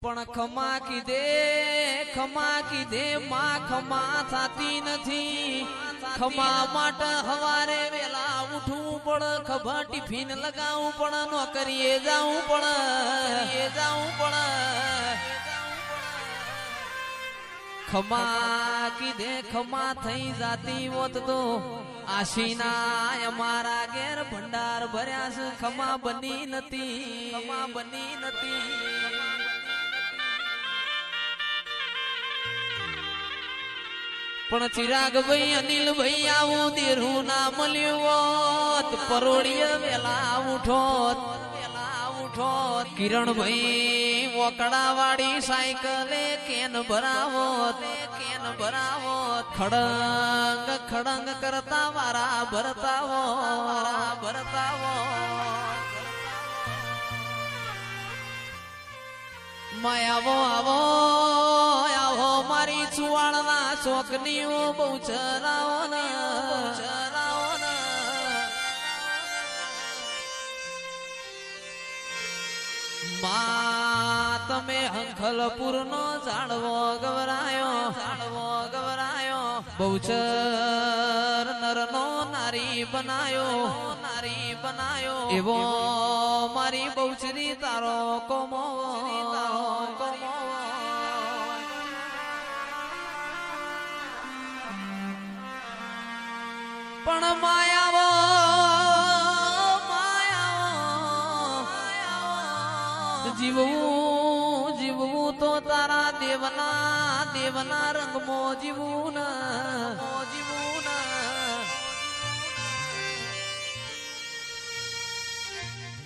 પણ ખમા કીધે માં ખમા થાતી નથી. ખમા માટે હવારે વેલા ઉઠવું પડે, ખભા ટિફિન લગાવવું પડે, નોકરીએ જાવું પડે. ખમા કીધે ખમા થઈ જાતી હોત તો આશીના અમારા ઘેર ભંડાર ભર્યા છે. ખમા બની નથી. પણ ચિરાગભાઈ અનિલભાઈ આવું દેરું ના મળ્યું હોત, પરોળીએ વેલા ઉઠોત. કિરણભાઈ વોકડા વાળી સાયકલે કેન ભરાવોત. ખડંગ કરતા વારા ભરતાવો. આવો મારી ચુવાણના ચોકનીઓ બહુ ચરાવો ને. માં તમે હંખલપુર નો ઝાડવો ગવરાયો બહુચર નરનો નારી બનાયો એવો મારી બહુચરી તારો કોમો. પણ માયાવો જીવવું તો તારા દેવના રંગમાં જીવવું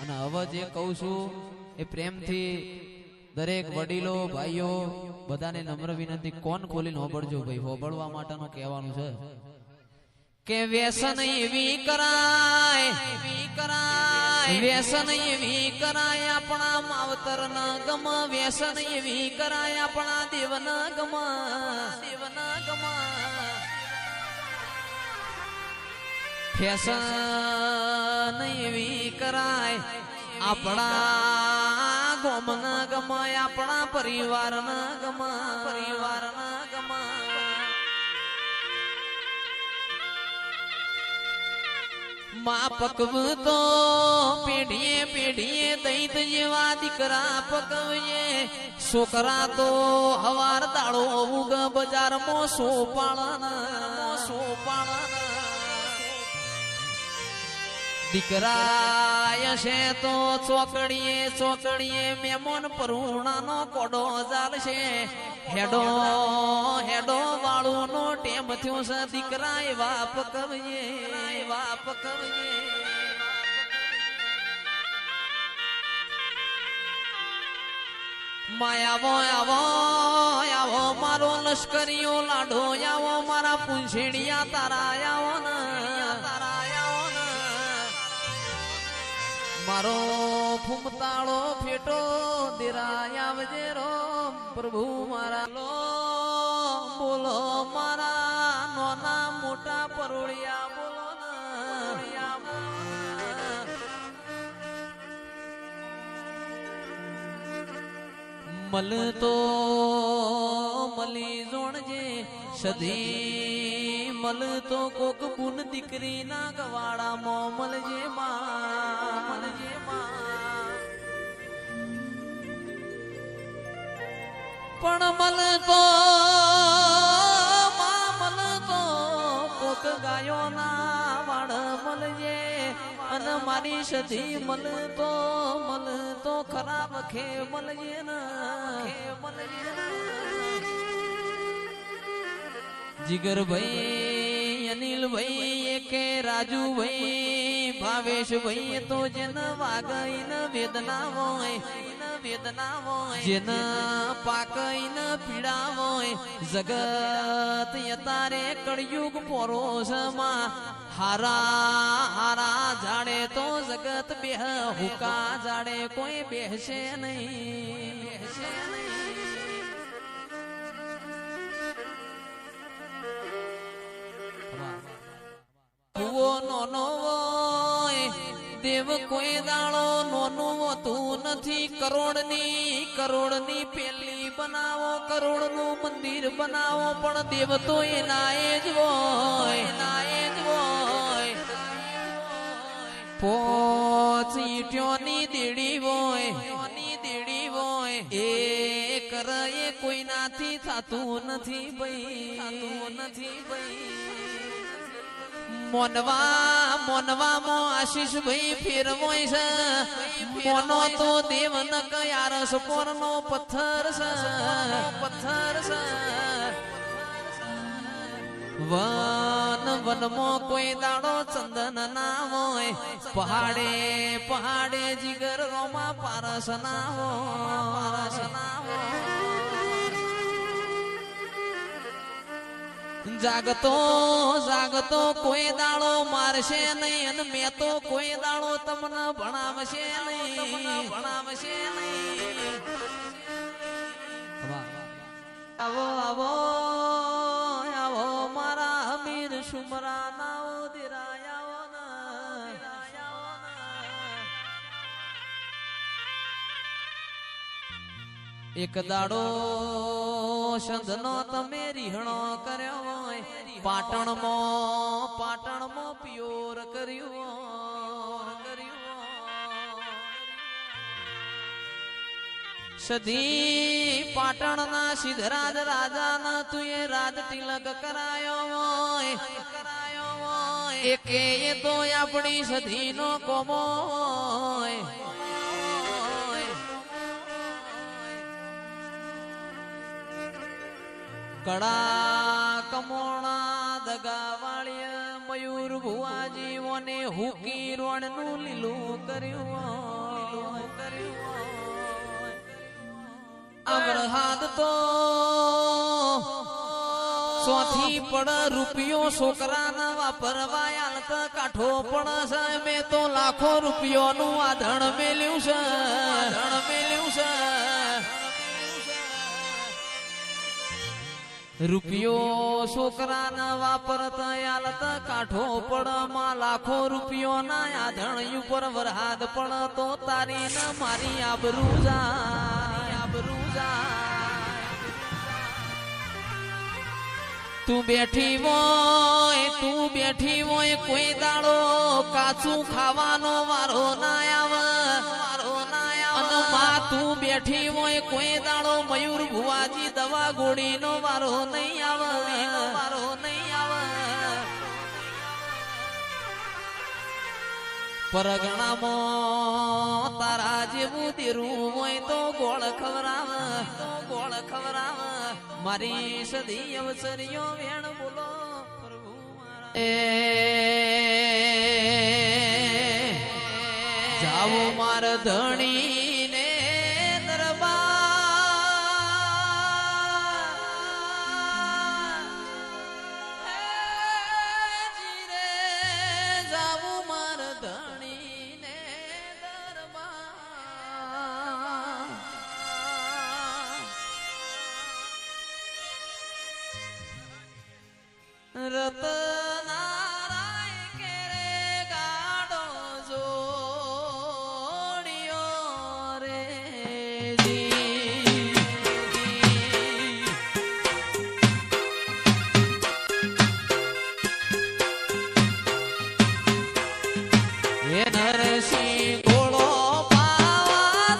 અને હવે જે કહું છું એ પ્રેમથી દરેક વડીલો ભાઈઓ બધાને નમ્ર વિનંતી, કોણ ખોલીને હોબળજો ભાઈ, હોબળવા માટેનું કહેવાનું છે કે વ્યસન એવી કરાય આપણા માવતર ના ગમ. વ્યસન એવી કરાય આપણા દેવ ના ગમ. ફેશન એવી કરાય આપણા ગોમ ના ગમ, આપણા પરિવાર ના ગમ. માં પકવતો પેઢીએ દૈત જેવા દીકરા પકવીએ. છોકરા તો હવાર દાડો ઉગ બજારમાં સોપાળા. દીકરા છે તો ચોકડીએ મેમોન પરુણાનો કોડો ચાલશે. હેડો વાળું નો ટેમ થયો છે. દીકરા એવા પકવીએ. આવો મારો લશ્કરીઓ લાડો, આવો મારા પૂંછેડિયા તારા આવો ને. મારો ફૂમતાળો ફેટો દેરાય આવજે રો પ્રભુ મારા. બોલો મારા નોના મોટા પરોળિયા બોલો. મળતો મળી જોણજે સધી, મળતો કોક બુન દીકરી ના ગવાડામાં મળજે માં. પણ મળતો કોક ગાયો ના વાડ મળજે. અને મારી સધી મળતો ખરાબ ખે મળજે ને. જીગરભાઈ અનિલભાઈ કે રાજુભાઈ ભાવેશભાઈ તો જેન વાગઈ ન વેદના હોય, જેન પાકઈ ન પીડા હોય. જગત યતારે કળયુગ પોરોશમાં હારા જાડે તો જગત બેહ, હુકા જાડે કોઈ બેહશે નહીં. ભૂવો નોનો હોય દેવ કોઈ દાડો નોનું હોતું નથી. કરોડની પેલી બનાવો, કરોડનું મંદિર બનાવો, પણ દેવ તો એના એ જ હોય. પોચ ઈંટ્યોની દેડી હોય એ કરે એ કોઈનાથી થતું નથી ભાઈ. મોનવામાં આશીષ ભાઈ ફેરવોય છે. મોનો તો દેવ ન કયાર સપોરનો પથ્થર છે. વનમાં કોઈ દાડો ચંદન ના હોય, પહાડે જીગર રોમાં પારસ ના હોય. જાગતો કોઈ દાડો મારશે નહીં, અને મેં તો કોઈ દાડો તમને ભણાવશે નહીં. આવો મારા અમીર સુમરા નાઓ દિરાયાઓ એક દાડો સંધનો તમે રીહણો કર્યો હોય, પાટણમાં પિયોર કર્યું. સધી પાટણના સિદ્ધરાજ રાજાના તુએ રાજ તિલક કરાયો હોય. એકે એ તો આપણી સધીનો કોમો હોય. કડા કમોણા દગાવાળીએ મયુર ભુવાજીઓને હુકી રોણનું લીલું કર્યું. અમરહાદ તો સોથી પડ રૂપિયો છોકરાના વાપરવા કાઠો પણ છે. મેં તો લાખો રૂપિયોનું આ ધણ મેલ્યું છે. રૂપિયો છોકરાના વાપરતા કાઠો પડમાં લાખો રૂપિયો ના આધણ ઉપર વરહાદ પણ તો તારી ન મારી આબરૂ જાય. તું બેઠી હોય કોઈ દાડો કાચું ખાવાનો વારો ના આવે. તું બેઠી હોય કોઈ દાડો મયુર ભુવાજી દવા ગોળીનો વારો નહીં આવે. પરગણામાં તારા જેવું દેરું હોય તો ગોળ ખવરાવે. મારી સદી અવસરીઓ વેણ બોલો પ્રભુ જાવો માર ધણી ને રતનારાય કેરે ગાડો જોડિયો રે હે નરસિંહ ગોળો પાવા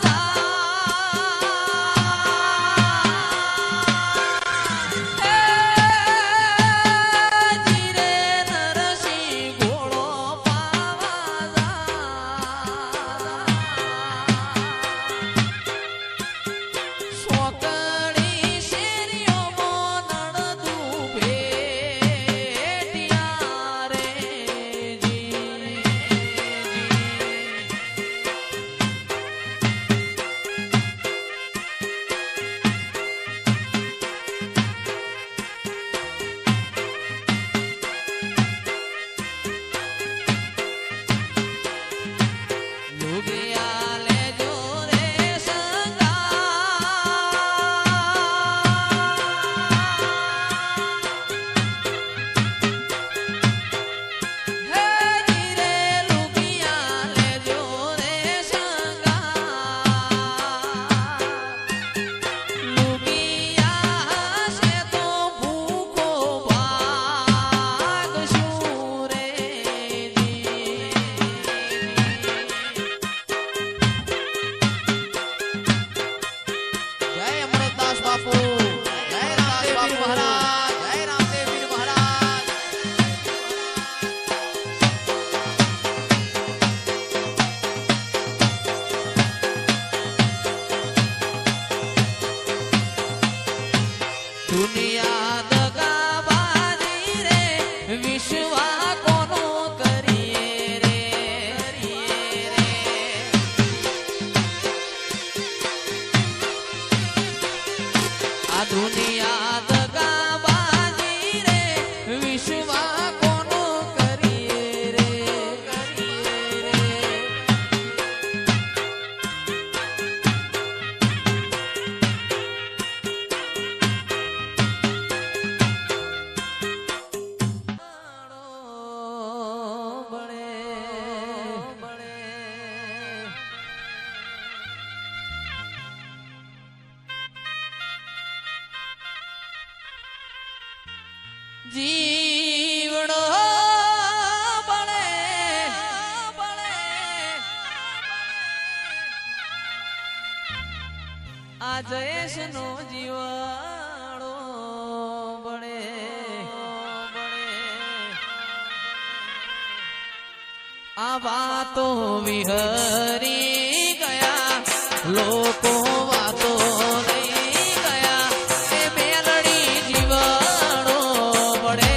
દુનિયા દગાબાજી રે વિશ્વા કોનું કરીએ રે આ દુનિયા દગાબાજી રે વિશ્વા કોનું કરીએ રે જીવડો બળે આ જયેશ નો જીવાડો બળે આ વાતો વિહરી ગયા લોકો વાતો લઈ ગયા એ મેલડી જીવાડો બળે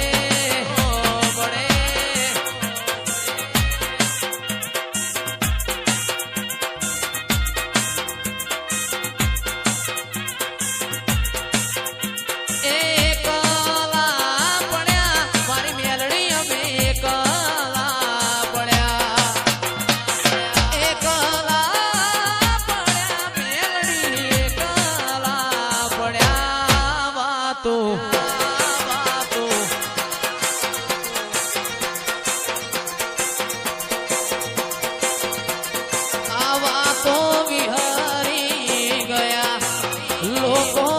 લોકો